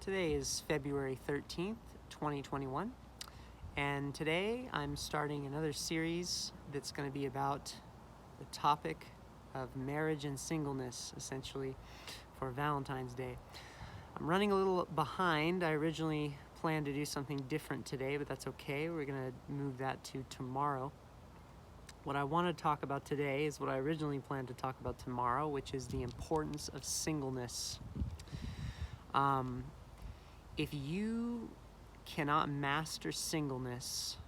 Today is February 13th, 2021, and today I'm starting another series that's going to be about the topic of marriage and singleness, essentially, for Valentine's Day. I'm running a little behind. I originally planned to do something different today, but that's okay. We're going to move that to tomorrow. What I want to talk about today is what I originally planned to talk about tomorrow, which is the importance of singleness. If you cannot master singleness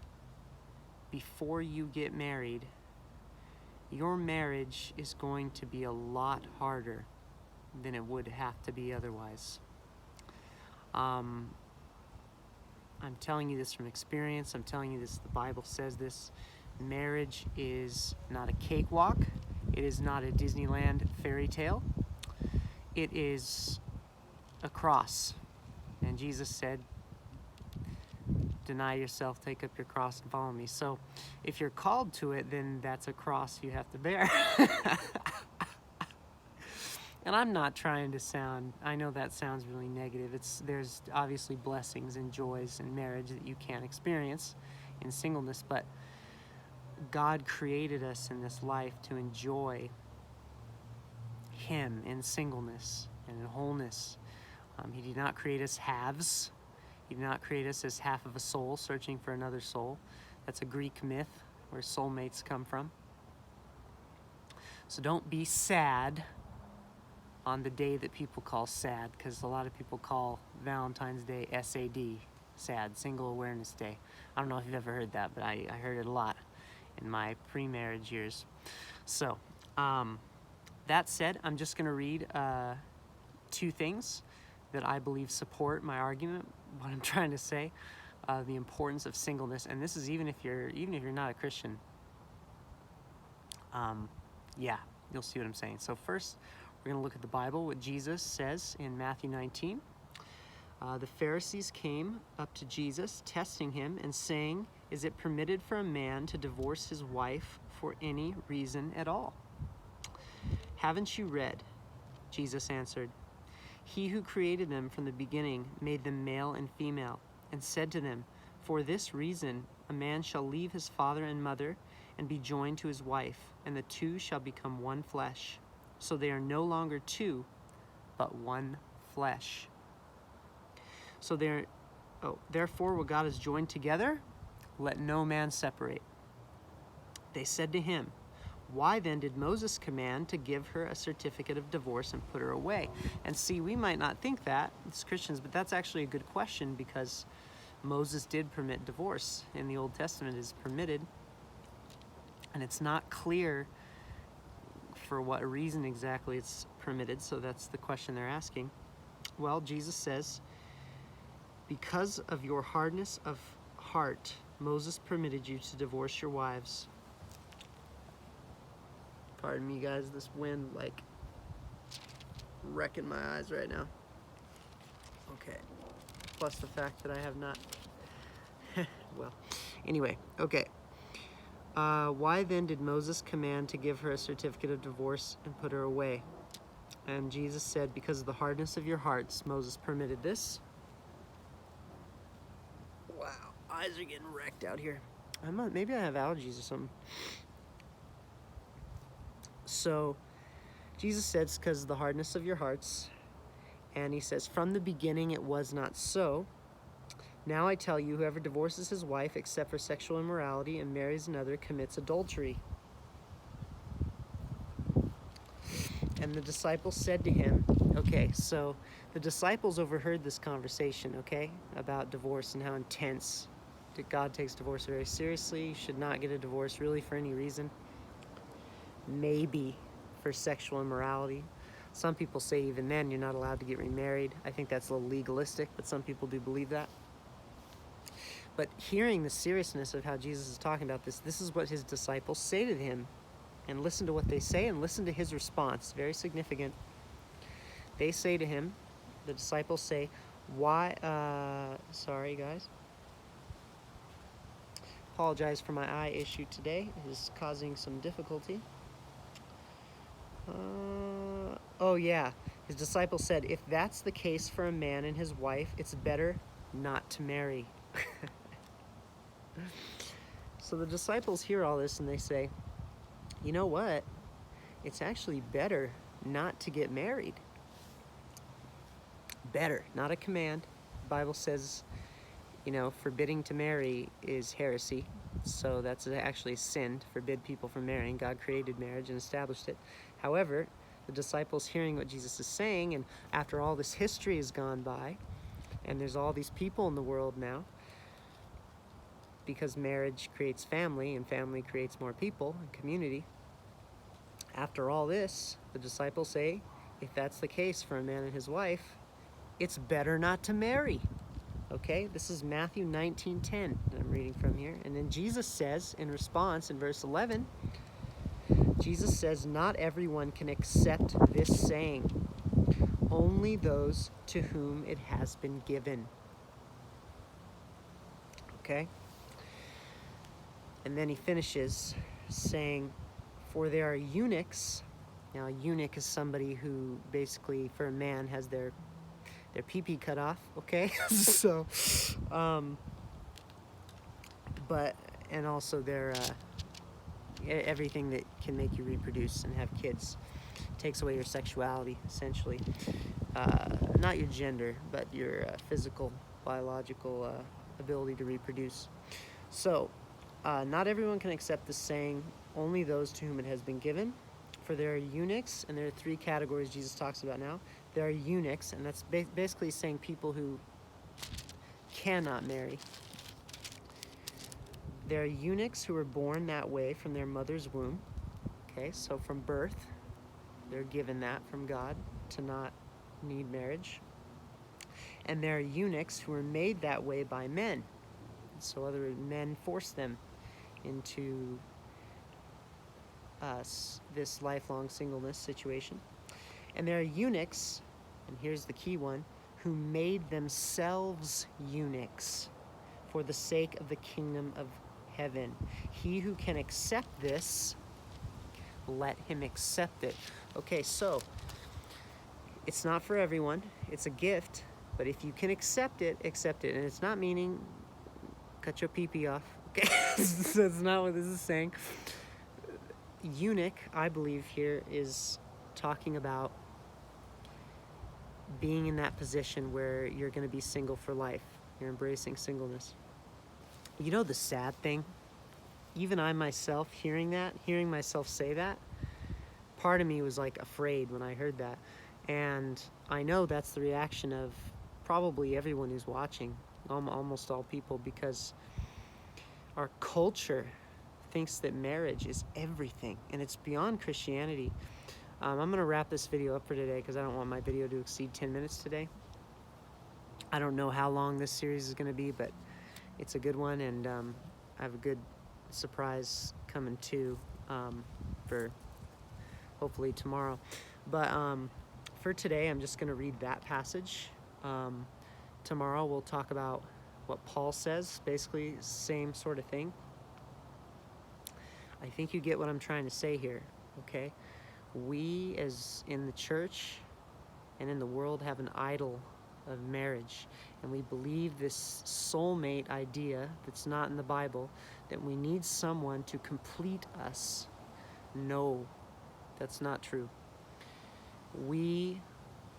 before you get married, your marriage is going to be a lot harder than it would have to be otherwise. I'm telling you this from experience. I'm telling you this, the Bible says this. Marriage is not a cakewalk. It is not a Disneyland fairy tale. It is a cross. And Jesus said, deny yourself, take up your cross and follow me. So if you're called to it, then that's a cross you have to bear. And I'm not trying to I know that sounds really negative. There's obviously blessings and joys in marriage that you can't experience in singleness, but God created us in this life to enjoy Him in singleness and in wholeness. He did not create us halves. He did not create us as half of a soul searching for another soul. That's a Greek myth where soulmates come from. So don't be sad on the day that people call sad, because a lot of people call Valentine's Day SAD, sad, Single Awareness Day. I don't know if you've ever heard that, but I heard it a lot in my pre-marriage years. So, that said, I'm just going to read two things that I believe support my argument, what I'm trying to say, the importance of singleness. And this is even if you're not a Christian. Yeah, you'll see what I'm saying. So first, we're going to look at the Bible, what Jesus says in Matthew 19. The Pharisees came up to Jesus, testing him and saying, "Is it permitted for a man to divorce his wife for any reason at all?" "Haven't you read?" Jesus answered. "He who created them from the beginning made them male and female, and said to them, 'For this reason a man shall leave his father and mother and be joined to his wife, and the two shall become one flesh. So they are no longer two, but one flesh.' Therefore what God has joined together, let no man separate." They said to him, "Why then did Moses command to give her a certificate of divorce and put her away?" And see, we might not think that as Christians, but that's actually a good question, because Moses did permit divorce in the Old Testament. Is permitted, and it's not clear for what reason exactly it's permitted, so that's the question they're asking. Well, Jesus says, "Because of your hardness of heart, Moses permitted you to divorce your wives." Pardon me, guys, this wind, wrecking my eyes right now. Okay. Plus the fact that I have not... well, anyway, okay. Why then did Moses command to give her a certificate of divorce and put her away? And Jesus said, "Because of the hardness of your hearts, Moses permitted this." Wow, eyes are getting wrecked out here. Maybe I have allergies or something. So, Jesus said it's because of the hardness of your hearts. And he says, "From the beginning it was not so. Now I tell you, whoever divorces his wife except for sexual immorality and marries another commits adultery." And the disciples said to him, okay, so the disciples overheard this conversation, okay, about divorce and how intense God takes divorce very seriously. You should not get a divorce really for any reason. Maybe for sexual immorality. Some people say even then you're not allowed to get remarried. I think that's a little legalistic, but some people do believe that. But hearing the seriousness of how Jesus is talking about this is what his disciples say to him. And listen to what they say and listen to his response. Very significant. They say to him, the disciples say, sorry guys. Apologize for my eye issue today. It is causing some difficulty. Oh yeah, His disciples said, if that's the case for a man and his wife, it's better not to marry. So the disciples hear all this and they say, you know what? It's actually better not to get married. Better, not a command. The Bible says, forbidding to marry is heresy. So that's actually a sin to forbid people from marrying. God created marriage and established it. However, the disciples hearing what Jesus is saying, and after all this history has gone by, and there's all these people in the world now, because marriage creates family, and family creates more people and community. After all this, the disciples say, if that's the case for a man and his wife, it's better not to marry. Okay, this is Matthew 19:10 that I'm reading from here. And then Jesus says in response in verse 11, Jesus says, not everyone can accept this saying, only those to whom it has been given. Okay? And then he finishes saying, for there are eunuchs. Now, a eunuch is somebody who basically, for a man, has their pee-pee cut off, okay? So, and also their, everything that can make you reproduce and have kids. Takes away your sexuality, essentially. Not your gender, but your physical, biological ability to reproduce. So, not everyone can accept this saying, only those to whom it has been given. For there are eunuchs, and there are three categories Jesus talks about now. There are eunuchs, and that's basically saying people who cannot marry. There are eunuchs who are born that way from their mother's womb. Okay, so from birth, they're given that from God to not need marriage. And there are eunuchs who are made that way by men. So other men force them into this lifelong singleness situation. And there are eunuchs, and here's the key one, who made themselves eunuchs for the sake of the kingdom of heaven. He who can accept this, let him accept it. Okay, so it's not for everyone. It's a gift, but if you can accept it, accept it. And it's not meaning cut your pee-pee off. Okay, that's not what this is saying. Eunuch, I believe here, is talking about being in that position where you're going to be single for life. You're embracing singleness. You know the sad thing? Even I myself, hearing myself say that, part of me was like afraid when I heard that. And I know that's the reaction of probably everyone who's watching, almost all people, because our culture thinks that marriage is everything, and it's beyond Christianity. I'm going to wrap this video up for today because I don't want my video to exceed 10 minutes today. I don't know how long this series is going to be, but it's a good one, and I have a good surprise coming too for hopefully tomorrow. But for today, I'm just going to read that passage. Tomorrow we'll talk about what Paul says, basically same sort of thing. I think you get what I'm trying to say here, okay? We, as in the church and in the world, have an idol of marriage, and we believe this soulmate idea that's not in the Bible, that we need someone to complete us. No, that's not true. We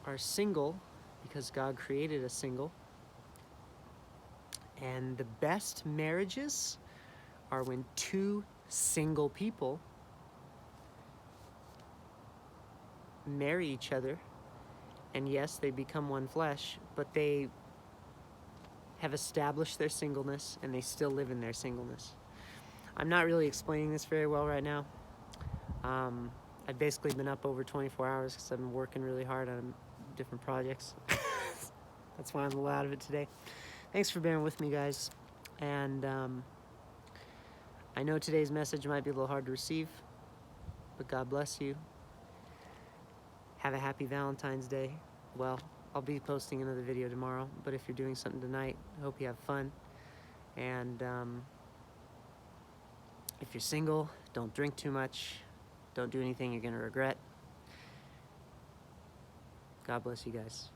are single because God created us single, and the best marriages are when two single people marry each other, and yes, they become one flesh, but they have established their singleness and they still live in their singleness. I'm not really explaining this very well right now. I've basically been up over 24 hours because I've been working really hard on different projects. That's why I'm a little out of it today. Thanks for bearing with me, guys. And I know today's message might be a little hard to receive, but God bless you. Have a happy Valentine's Day. Well, I'll be posting another video tomorrow, but if you're doing something tonight, I hope you have fun. And if you're single, don't drink too much. Don't do anything you're going to regret. God bless you guys.